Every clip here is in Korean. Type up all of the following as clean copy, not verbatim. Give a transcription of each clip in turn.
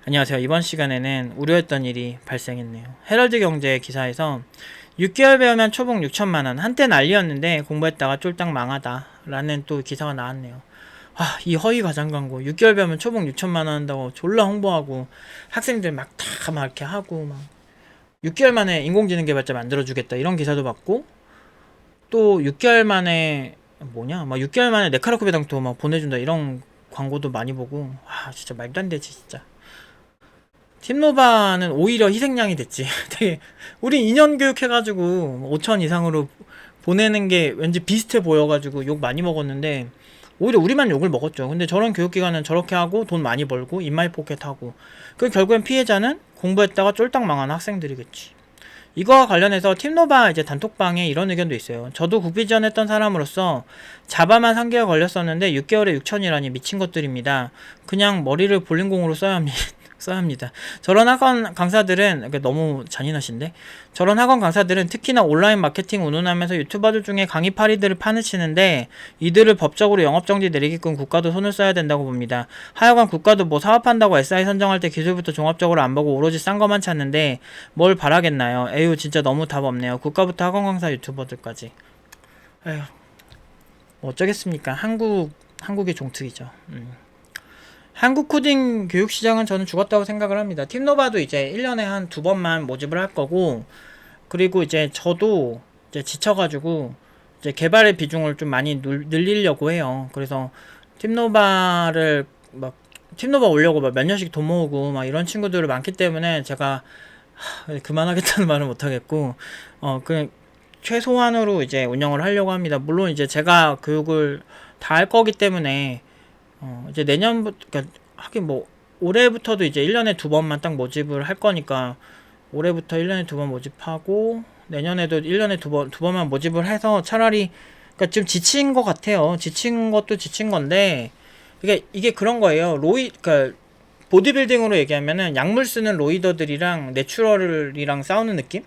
안녕하세요. 이번 시간에는 우려했던 일이 발생했네요. 헤럴드 경제 기사에서 6개월 배우면 초봉 6천만원. 한때 난리였는데 공부했다가 쫄딱 망하다. 라는 또 기사가 나왔네요. 이 허위 과장 광고. 6개월 배우면 초봉 6천만원 한다고 졸라 홍보하고 학생들 막 다 막 이렇게 하고 막 6개월 만에 인공지능 개발자 만들어주겠다. 이런 기사도 봤고 또 6개월 만에 막 6개월 만에 네카라쿠 배당토 막 보내준다. 이런 광고도 많이 보고 진짜 말도 안 되지 진짜. 팀노바는 오히려 희생양이 됐지. 되게 우리 2년 교육해가지고 5천 이상으로 보내는 게 왠지 비슷해 보여가지고 욕 많이 먹었는데 오히려 우리만 욕을 먹었죠. 근데 저런 교육기관은 저렇게 하고 돈 많이 벌고 인마이 포켓하고 그 결국엔 피해자는 공부했다가 쫄딱 망한 학생들이겠지. 이거와 관련해서 팀노바 이제 단톡방에 이런 의견도 있어요. 저도 국비지원 했던 사람으로서 자바만 3개월 걸렸었는데 6개월에 6천이라니 미친 것들입니다. 그냥 머리를 볼링공으로 써야 합니다. 써야 합니다. 저런 학원 강사들은 너무 잔인하신데 저런 학원 강사들은 특히나 온라인 마케팅 운운하면서 유튜버들 중에 강의 파리들을 파헤치는데 이들을 법적으로 영업정지 내리게끔 국가도 손을 써야 된다고 봅니다. 하여간 국가도 뭐 사업한다고 SI 선정할 때 기술부터 종합적으로 안 보고 오로지 싼 것만 찾는데 뭘 바라겠나요? 에휴 진짜 너무 답 없네요. 국가부터 학원 강사 유튜버들까지. 에휴 뭐 어쩌겠습니까. 한국의 종특이죠. 한국 코딩 교육 시장은 저는 죽었다고 생각을 합니다. 팀노바도 이제 1년에 한 2번만 모집을 할 거고, 그리고 이제 저도 이제 지쳐가지고, 이제 개발의 비중을 좀 많이 늘리려고 해요. 그래서 팀노바를 팀노바 오려고 몇 년씩 돈 모으고 막 이런 친구들이 많기 때문에 제가 그만하겠다는 말은 못하겠고, 그냥 최소한으로 이제 운영을 하려고 합니다. 물론 이제 제가 교육을 다 할 거기 때문에 이제 내년부터, 그러니까 하긴 뭐 올해부터도 이제 1년에 2번만 딱 모집을 할 거니까 올해부터 1년에 2번 모집하고 내년에도 1년에 두 번만 모집을 해서 차라리, 그러니까 좀 지친 것 같아요. 지친 것도 지친 건데 이게 그런 거예요. 그러니까 보디빌딩으로 얘기하면은 약물 쓰는 로이더들이랑 내추럴이랑 싸우는 느낌?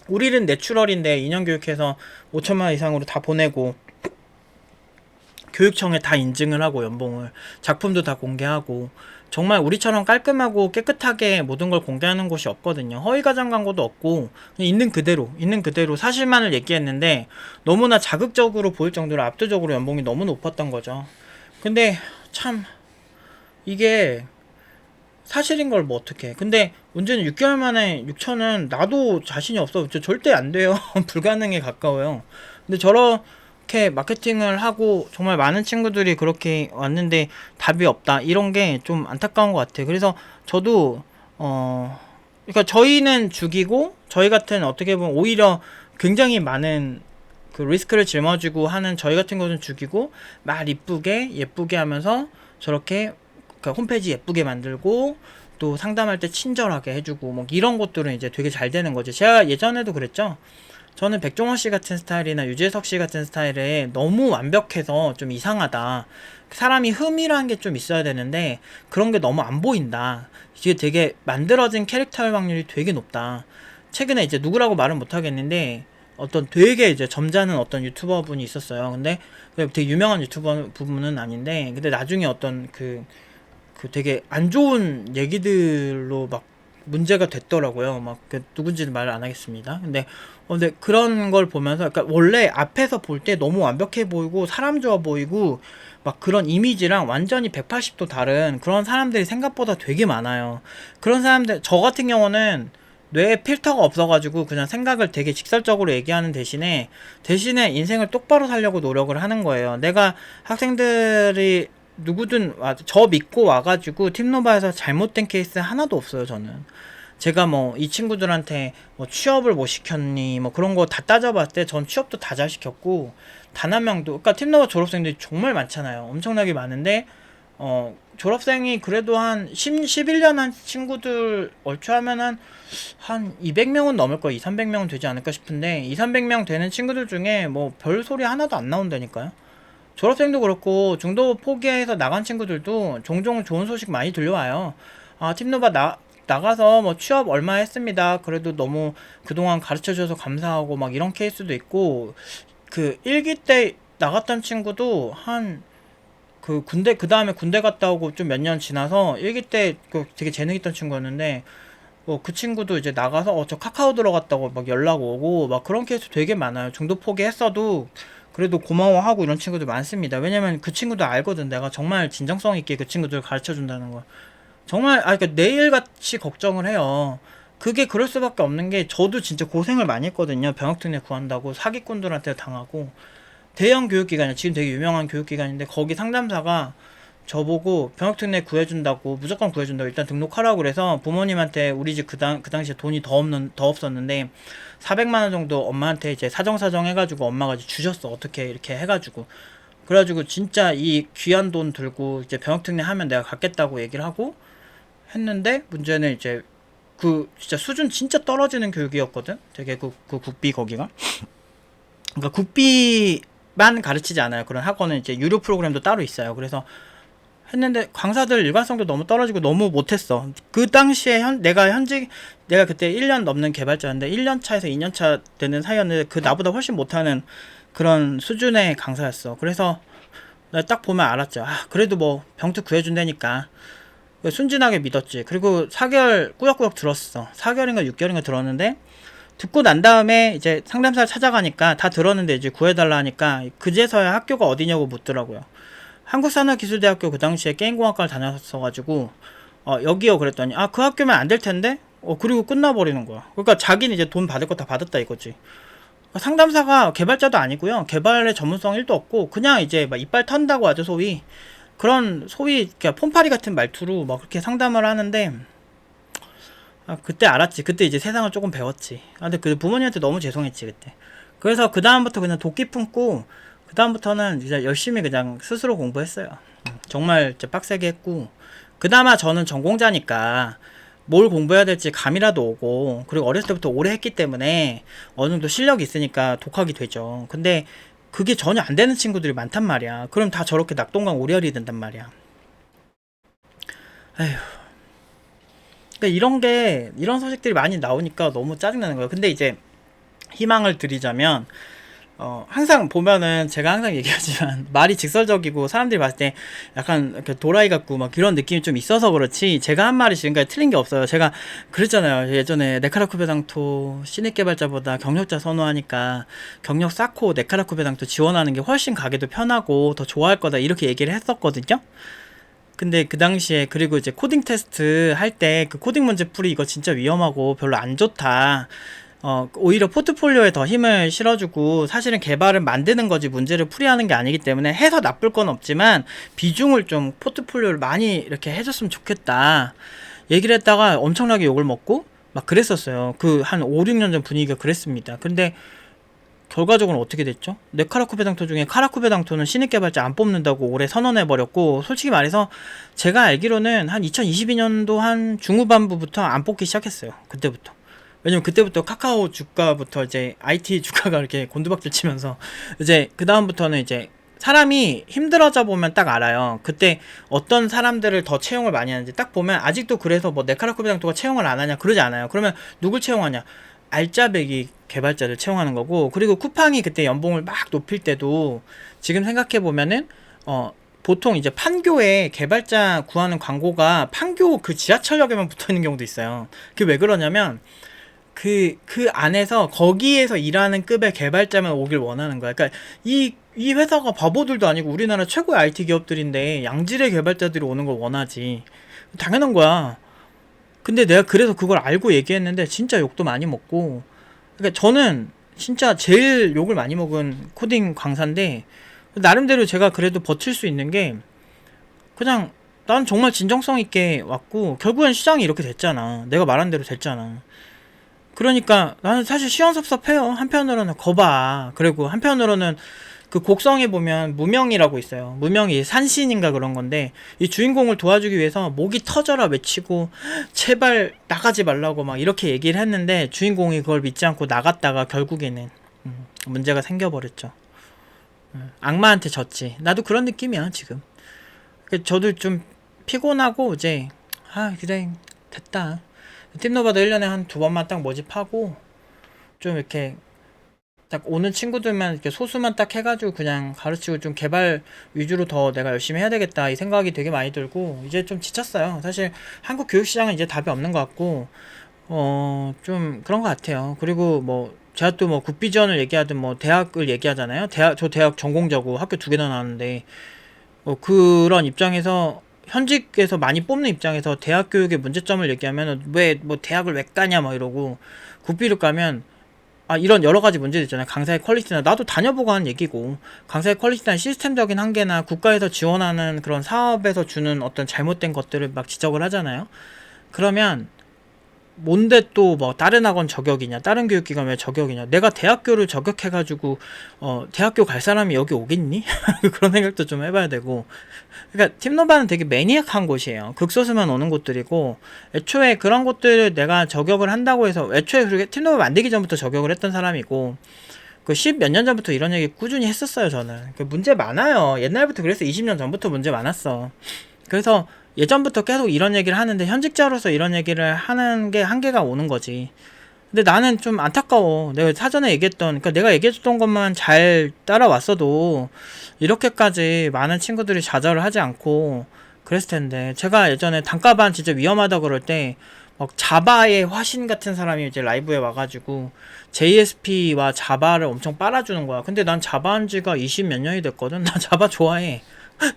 우리는 내추럴인데 2년 교육해서 5천만 원 이상으로 다 보내고 교육청에 다 인증을 하고 연봉을 작품도 다 공개하고 정말 우리처럼 깔끔하고 깨끗하게 모든 걸 공개하는 곳이 없거든요. 허위가장 광고도 없고 그냥 있는 그대로 사실만을 얘기했는데 너무나 자극적으로 보일 정도로 압도적으로 연봉이 너무 높았던 거죠. 근데 참 이게 사실인 걸 뭐 어떡해. 근데 문제는 6개월 만에 6천은 나도 자신이 없어. 절대 안 돼요. 불가능에 가까워요. 근데 저렇게 마케팅을 하고 정말 많은 친구들이 그렇게 왔는데 답이 없다. 이런 게 좀 안타까운 것 같아요. 그래서 저도 그러니까 저희는 죽이고 저희 같은 어떻게 보면 오히려 굉장히 많은 그 리스크를 짊어지고 하는 저희 같은 것은 죽이고 말 예쁘게 하면서 저렇게 그러니까 홈페이지 예쁘게 만들고 또 상담할 때 친절하게 해주고 뭐 이런 것들은 이제 되게 잘 되는 거죠. 제가 예전에도 그랬죠. 저는 백종원 씨 같은 스타일이나 유재석 씨 같은 스타일에 너무 완벽해서 좀 이상하다. 사람이 흠이라는 게 좀 있어야 되는데 그런 게 너무 안 보인다. 이게 되게 만들어진 캐릭터의 확률이 되게 높다. 최근에 이제 누구라고 말은 못 하겠는데 어떤 되게 이제 점잖은 어떤 유튜버 분이 있었어요. 근데 되게 유명한 유튜버 부분은 아닌데 근데 나중에 어떤 그 되게 안 좋은 얘기들로 막 문제가 됐더라고요. 누군지는 말 안 하겠습니다. 근데 그런 걸 보면서, 그러니까 원래 앞에서 볼 때 너무 완벽해 보이고, 사람 좋아 보이고, 막 그런 이미지랑 완전히 180도 다른 그런 사람들이 생각보다 되게 많아요. 그런 사람들, 저 같은 경우는 뇌에 필터가 없어가지고 그냥 생각을 되게 직설적으로 얘기하는 대신에 인생을 똑바로 살려고 노력을 하는 거예요. 내가 학생들이 누구든 저 믿고 와가지고 팀노바에서 잘못된 케이스 하나도 없어요. 저는 제가 뭐 이 친구들한테 뭐 취업을 못 시켰니 뭐 그런 거 다 따져봤을 때 전 취업도 다 잘 시켰고 단 한 명도, 그러니까 팀노바 졸업생들이 정말 많잖아요. 엄청나게 많은데 졸업생이 그래도 한 11년 한 친구들 얼추 하면 한 200명은 넘을 거예요. 300명은 되지 않을까 싶은데 300명 되는 친구들 중에 뭐 별 소리 하나도 안 나온다니까요. 졸업생도 그렇고 중도 포기해서 나간 친구들도 종종 좋은 소식 많이 들려와요. 팀노바 나가서 뭐 취업 얼마 했습니다. 그래도 너무 그동안 가르쳐줘서 감사하고 막 이런 케이스도 있고 그 일기 때 나갔던 친구도 한 그 다음에 군대 갔다 오고 좀 몇 년 지나서 일기 때 그 되게 재능 있던 친구였는데, 그 친구도 이제 나가서 저 카카오 들어갔다고 막 연락 오고 막 그런 케이스 되게 많아요. 중도 포기했어도 그래도 고마워하고 이런 친구들 많습니다. 왜냐면 그 친구도 알거든. 내가 정말 진정성 있게 그 친구들 가르쳐 준다는 거. 정말 그러니까 내일같이 걱정을 해요. 그게 그럴 수밖에 없는 게, 저도 진짜 고생을 많이 했거든요. 병역특례 구한다고 사기꾼들한테 당하고. 대형 교육기관이야. 지금 되게 유명한 교육기관인데 거기 상담사가 저보고 병역특례 구해준다고, 무조건 구해준다고 일단 등록하라고 그래서, 부모님한테 우리 집 그 당시에 돈이 더 없었는데 400만 원 정도 엄마한테 이제 사정사정 해가지고 엄마가 이제 주셨어. 어떻게 이렇게 해가지고. 그래가지고 진짜 이 귀한 돈 들고 이제 병역특례 하면 내가 갖겠다고 얘기를 하고 했는데, 문제는 이제 진짜 수준 진짜 떨어지는 교육이었거든. 되게 그 국비 거기가. 그러니까 국비만 가르치지 않아요. 그런 학원은 이제 유료 프로그램도 따로 있어요. 그래서 했는데 강사들 일관성도 너무 떨어지고 너무 못했어. 그 당시에 내가 그때 1년 넘는 개발자였는데 1년 차에서 2년 차 되는 사이였는데 그 나보다 훨씬 못하는 그런 수준의 강사였어. 그래서 내가 딱 보면 알았죠. 그래도 뭐 병특 구해준다니까 순진하게 믿었지. 그리고 4개월 꾸역꾸역 들었어. 4개월인가 6개월인가 들었는데, 듣고 난 다음에 이제 상담사를 찾아가니까 다 들었는데 이제 구해달라 하니까 그제서야 학교가 어디냐고 묻더라고요. 한국산업기술대학교, 그 당시에 게임공학과를 다녔어가지고 여기요 그랬더니 그 학교면 안 될 텐데. 그리고 끝나버리는 거야. 그러니까 자기는 이제 돈 받을 거 다 받았다 이거지. 상담사가 개발자도 아니고요, 개발의 전문성 1도 없고 그냥 이제 막 이빨 턴다고 하죠, 소위. 그런 소위 그냥 폰파리 같은 말투로 막 그렇게 상담을 하는데, 그때 알았지. 그때 이제 세상을 조금 배웠지. 근데 그 부모님한테 너무 죄송했지 그때. 그래서 그 다음부터 그냥 도끼 품고, 그 다음부터는 이제 열심히 그냥 스스로 공부했어요. 정말 진짜 빡세게 했고, 그나마 저는 전공자니까 뭘 공부해야 될지 감이라도 오고, 그리고 어렸을 때부터 오래 했기 때문에 어느 정도 실력이 있으니까 독학이 되죠. 근데 그게 전혀 안 되는 친구들이 많단 말이야. 그럼 다 저렇게 낙동강 오리알이 된단 말이야. 에휴. 그러니까 이런 소식들이 많이 나오니까 너무 짜증나는 거예요. 근데 이제 희망을 드리자면, 항상 보면은 제가 항상 얘기하지만 말이 직설적이고 사람들이 봤을 때 약간 이렇게 도라이 같고 막 그런 느낌이 좀 있어서 그렇지, 제가 한 말이 지금까지 틀린 게 없어요. 제가 그랬잖아요. 예전에 네카라쿠베당토 신입 개발자보다 경력자 선호하니까 경력 쌓고 네카라쿠베당토 지원하는 게 훨씬 가게도 편하고 더 좋아할 거다 이렇게 얘기를 했었거든요. 근데 그 당시에, 그리고 이제 코딩 테스트 할 때 그 코딩 문제 풀이 이거 진짜 위험하고 별로 안 좋다. 오히려 포트폴리오에 더 힘을 실어주고, 사실은 개발을 만드는 거지 문제를 풀이하는 게 아니기 때문에 해서 나쁠 건 없지만 비중을 좀 포트폴리오를 많이 이렇게 해줬으면 좋겠다 얘기를 했다가 엄청나게 욕을 먹고 막 그랬었어요. 그 한 5, 6년 전 분위기가 그랬습니다. 근데 결과적으로 어떻게 됐죠? 네카라쿠베당토 중에 카라쿠베당토는 신입 개발자 안 뽑는다고 올해 선언해버렸고, 솔직히 말해서 제가 알기로는 한 2022년도 한 중후반부부터 안 뽑기 시작했어요. 그때부터. 왜냐면 그때부터 카카오 주가부터 이제 IT 주가가 이렇게 곤두박질 치면서 이제 그 다음부터는 이제 사람이 힘들어져 보면 딱 알아요. 그때 어떤 사람들을 더 채용을 많이 하는지 딱 보면, 아직도 그래서 뭐 네카라쿠베당토가 채용을 안 하냐 그러지 않아요. 그러면 누굴 채용하냐? 알짜배기 개발자를 채용하는 거고, 그리고 쿠팡이 그때 연봉을 막 높일 때도 지금 생각해 보면은 보통 이제 판교에 개발자 구하는 광고가 판교 그 지하철역에만 붙어 있는 경우도 있어요. 그게 왜 그러냐면 그 안에서 거기에서 일하는 급의 개발자만 오길 원하는 거야. 그러니까 이 회사가 바보들도 아니고 우리나라 최고의 IT 기업들인데 양질의 개발자들이 오는 걸 원하지. 당연한 거야. 근데 내가 그래서 그걸 알고 얘기했는데 진짜 욕도 많이 먹고. 그러니까 저는 진짜 제일 욕을 많이 먹은 코딩 강사인데, 나름대로 제가 그래도 버틸 수 있는 게, 그냥 난 정말 진정성 있게 왔고 결국엔 시장이 이렇게 됐잖아. 내가 말한 대로 됐잖아. 그러니까 나는 사실 시원섭섭해요. 한편으로는 거봐. 그리고 한편으로는 그 곡성에 보면 무명이라고 있어요. 무명이 산신인가 그런 건데, 이 주인공을 도와주기 위해서 목이 터져라 외치고 제발 나가지 말라고 막 이렇게 얘기를 했는데, 주인공이 그걸 믿지 않고 나갔다가 결국에는 문제가 생겨버렸죠. 악마한테 졌지. 나도 그런 느낌이야 지금. 저도 좀 피곤하고 이제 그래 됐다. 팀노바도 1년에 한 2번만 딱 모집하고 좀 이렇게 딱 오는 친구들만 이렇게 소수만 딱 해가지고 그냥 가르치고 좀 개발 위주로 더 내가 열심히 해야 되겠다 이 생각이 되게 많이 들고 이제 좀 지쳤어요. 사실 한국 교육 시장은 이제 답이 없는 것 같고 좀 그런 것 같아요. 그리고 뭐 제가 또 뭐 국비지원을 얘기하든 뭐 대학을 얘기하잖아요. 저 대학 전공자고 학교 두 개나 나왔는데 뭐 그런 입장에서 현직에서 많이 뽑는 입장에서 대학 교육의 문제점을 얘기하면 왜 뭐 대학을 왜 까냐 막 이러고 국비를 까면 이런 여러 가지 문제들 있잖아요. 강사의 퀄리티나 나도 다녀보고 하는 얘기고 강사의 퀄리티나 시스템적인 한계나 국가에서 지원하는 그런 사업에서 주는 어떤 잘못된 것들을 막 지적을 하잖아요. 그러면 뭔데 또 뭐 다른 학원 저격이냐 다른 교육기관 왜 저격이냐 내가 대학교를 저격해가지고 대학교 갈 사람이 여기 오겠니? 그런 생각도 좀 해봐야 되고 그러니까 팀노바는 되게 매니악한 곳이에요. 극소수만 오는 곳들이고 애초에 그런 곳들을 내가 저격을 한다고 해서 애초에 그렇게 팀노바 만들기 전부터 저격을 했던 사람이고 그 10 몇 년 전부터 이런 얘기 꾸준히 했었어요. 저는 그 문제 많아요. 옛날부터 그래서 20년 전부터 문제 많았어. 그래서 예전부터 계속 이런 얘기를 하는데 현직자로서 이런 얘기를 하는 게 한계가 오는 거지. 근데 나는 좀 안타까워. 내가 사전에 얘기했던, 그러니까 내가 얘기해줬던 것만 잘 따라왔어도 이렇게까지 많은 친구들이 좌절을 하지 않고 그랬을 텐데. 제가 예전에 단가반 진짜 위험하다 그럴 때 막 자바의 화신 같은 사람이 이제 라이브에 와가지고 JSP와 자바를 엄청 빨아주는 거야. 근데 난 자바 한 지가 20 몇 년이 됐거든. 나 자바 좋아해.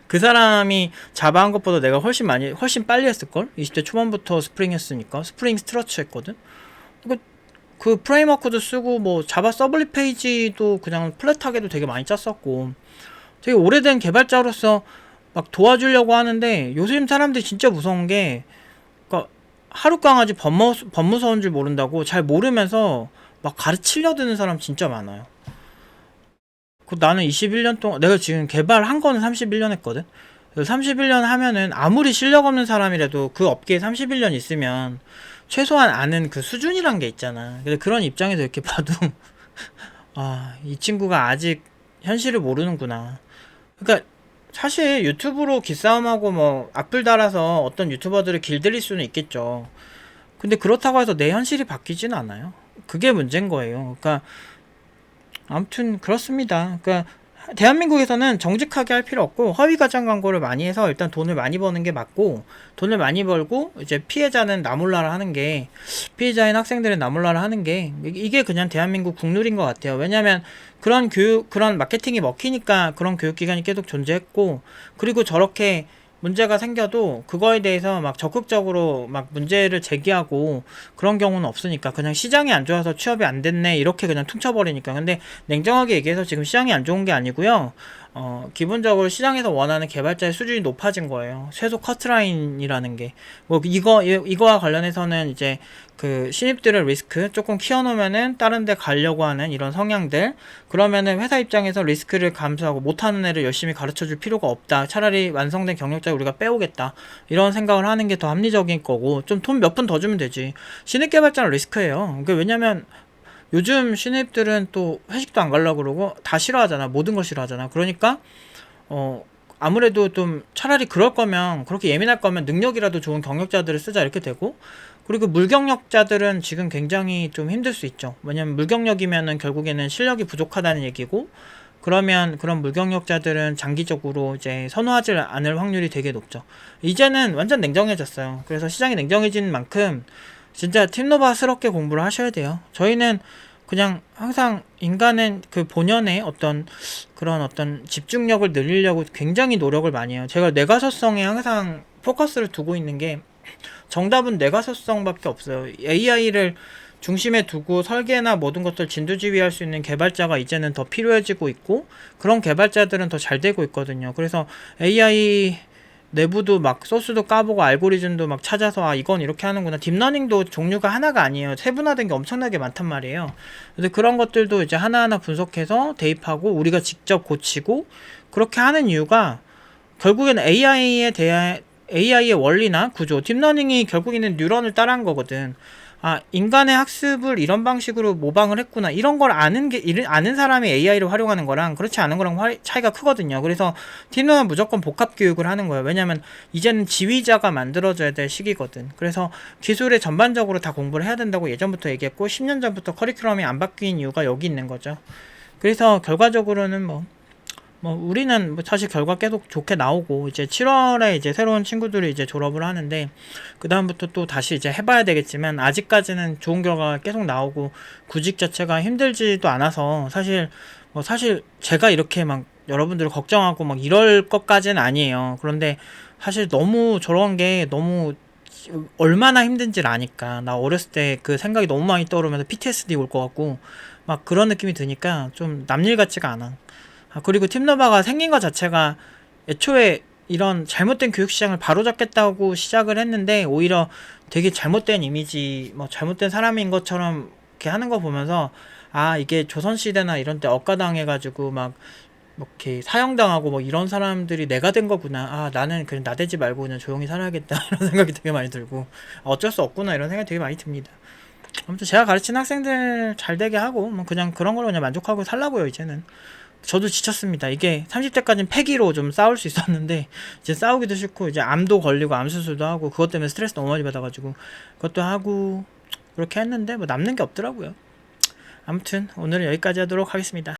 그 사람이 자바 한 것보다 내가 훨씬 빨리 했을걸? 20대 초반부터 스프링 했으니까. 스프링 스트러치 했거든? 그 프레임워크도 쓰고, 뭐, 자바 서블릿 페이지도 그냥 플랫하게도 되게 많이 짰었고, 되게 오래된 개발자로서 막 도와주려고 하는데, 요즘 사람들이 진짜 무서운 게, 그니까, 하루 강아지 법무서운 줄 모른다고 잘 모르면서 막 가르치려 드는 사람 진짜 많아요. 나는 21년 동안 내가 지금 개발한 거는 31년 했거든. 31년 하면은 아무리 실력 없는 사람이라도 그 업계에 31년 있으면 최소한 아는 그 수준이란 게 있잖아. 근데 그런 입장에서 이렇게 봐도 이 친구가 아직 현실을 모르는구나. 그러니까 사실 유튜브로 기싸움하고 뭐 악플 달아서 어떤 유튜버들을 길들일 수는 있겠죠. 근데 그렇다고 해서 내 현실이 바뀌진 않아요. 그게 문제인 거예요. 그러니까 아무튼 그렇습니다. 그러니까 대한민국에서는 정직하게 할 필요 없고 허위 가짜 광고를 많이 해서 일단 돈을 많이 버는 게 맞고 돈을 많이 벌고 이제 피해자는 나몰라라 하는 게 피해자인 학생들은 나몰라라 하는 게 이게 그냥 대한민국 국룰인 것 같아요. 왜냐면 그런 마케팅이 먹히니까 그런 교육기관이 계속 존재했고 그리고 저렇게 문제가 생겨도 그거에 대해서 막 적극적으로 막 문제를 제기하고 그런 경우는 없으니까 그냥 시장이 안 좋아서 취업이 안 됐네 이렇게 그냥 퉁쳐버리니까. 근데 냉정하게 얘기해서 지금 시장이 안 좋은 게 아니고요. 기본적으로 시장에서 원하는 개발자의 수준이 높아진 거예요. 최소 커트라인이라는 게. 뭐, 이거와 관련해서는 이제 그 신입들의 리스크 조금 키워놓으면은 다른 데 가려고 하는 이런 성향들. 그러면은 회사 입장에서 리스크를 감수하고 못하는 애를 열심히 가르쳐 줄 필요가 없다. 차라리 완성된 경력자를 우리가 빼오겠다. 이런 생각을 하는 게 더 합리적인 거고, 좀 돈 몇 푼 더 주면 되지. 신입 개발자는 리스크예요. 그러니까 왜냐면 요즘 신입들은 또 회식도 안 가려고 그러고 다 싫어하잖아. 모든 걸 싫어하잖아. 그러니까 아무래도 좀 차라리 그럴 거면 그렇게 예민할 거면 능력이라도 좋은 경력자들을 쓰자 이렇게 되고 그리고 물경력자들은 지금 굉장히 좀 힘들 수 있죠. 왜냐면 물경력이면은 결국에는 실력이 부족하다는 얘기고 그러면 그런 물경력자들은 장기적으로 이제 선호하지 않을 확률이 되게 높죠. 이제는 완전 냉정해졌어요. 그래서 시장이 냉정해진 만큼 진짜 팀노바스럽게 공부를 하셔야 돼요. 저희는 그냥 항상 인간은 그 본연의 그런 집중력을 늘리려고 굉장히 노력을 많이 해요. 제가 뇌가소성에 항상 포커스를 두고 있는 게 정답은 뇌가소성밖에 없어요. AI를 중심에 두고 설계나 모든 것들 진두지휘할 수 있는 개발자가 이제는 더 필요해지고 있고 그런 개발자들은 더 잘 되고 있거든요. 그래서 AI 내부도 막 소스도 까보고 알고리즘도 막 찾아서 이건 이렇게 하는구나. 딥러닝도 종류가 하나가 아니에요. 세분화된 게 엄청나게 많단 말이에요. 그래서 그런 것들도 이제 하나하나 분석해서 대입하고 우리가 직접 고치고 그렇게 하는 이유가 결국에는 AI의 원리나 구조, 딥러닝이 결국에는 뉴런을 따라한 거거든. 인간의 학습을 이런 방식으로 모방을 했구나. 이런 걸 아는 사람이 AI를 활용하는 거랑 그렇지 않은 거랑 차이가 크거든요. 그래서 딥러는 무조건 복합 교육을 하는 거예요. 왜냐면 이제는 지휘자가 만들어져야 될 시기거든. 그래서 기술에 전반적으로 다 공부를 해야 된다고 예전부터 얘기했고, 10년 전부터 커리큘럼이 안 바뀐 이유가 여기 있는 거죠. 그래서 결과적으로는 우리는 사실 결과 계속 좋게 나오고, 이제 7월에 이제 새로운 친구들이 이제 졸업을 하는데, 그다음부터 또 다시 이제 해봐야 되겠지만, 아직까지는 좋은 결과가 계속 나오고, 구직 자체가 힘들지도 않아서, 사실 제가 이렇게 막 여러분들을 걱정하고 막 이럴 것까지는 아니에요. 그런데 사실 너무 저런 게 너무 얼마나 힘든지를 아니까, 나 어렸을 때 그 생각이 너무 많이 떠오르면서 PTSD 올 것 같고, 막 그런 느낌이 드니까 좀 남일 같지가 않아. 그리고 팀너바가 생긴 것 자체가 애초에 이런 잘못된 교육 시장을 바로잡겠다고 시작을 했는데, 오히려 되게 잘못된 이미지, 잘못된 사람인 것처럼 이렇게 하는 거 보면서, 이게 조선시대나 이런 때 억가당해가지고 이렇게 사형당하고 이런 사람들이 내가 된 거구나. 나는 그냥 나대지 말고 그냥 조용히 살아야겠다. 이런 생각이 되게 많이 들고, 어쩔 수 없구나. 이런 생각이 되게 많이 듭니다. 아무튼 제가 가르치는 학생들 잘 되게 하고, 그냥 그런 걸로 그냥 만족하고 살라고요, 이제는. 저도 지쳤습니다. 이게 30대까지는 패기로 좀 싸울 수 있었는데, 이제 싸우기도 싫고, 이제 암도 걸리고 암수술도 하고, 그것 때문에 스트레스 너무 많이 받아가지고 그것도 하고 그렇게 했는데 남는 게 없더라고요. 아무튼 오늘은 여기까지 하도록 하겠습니다.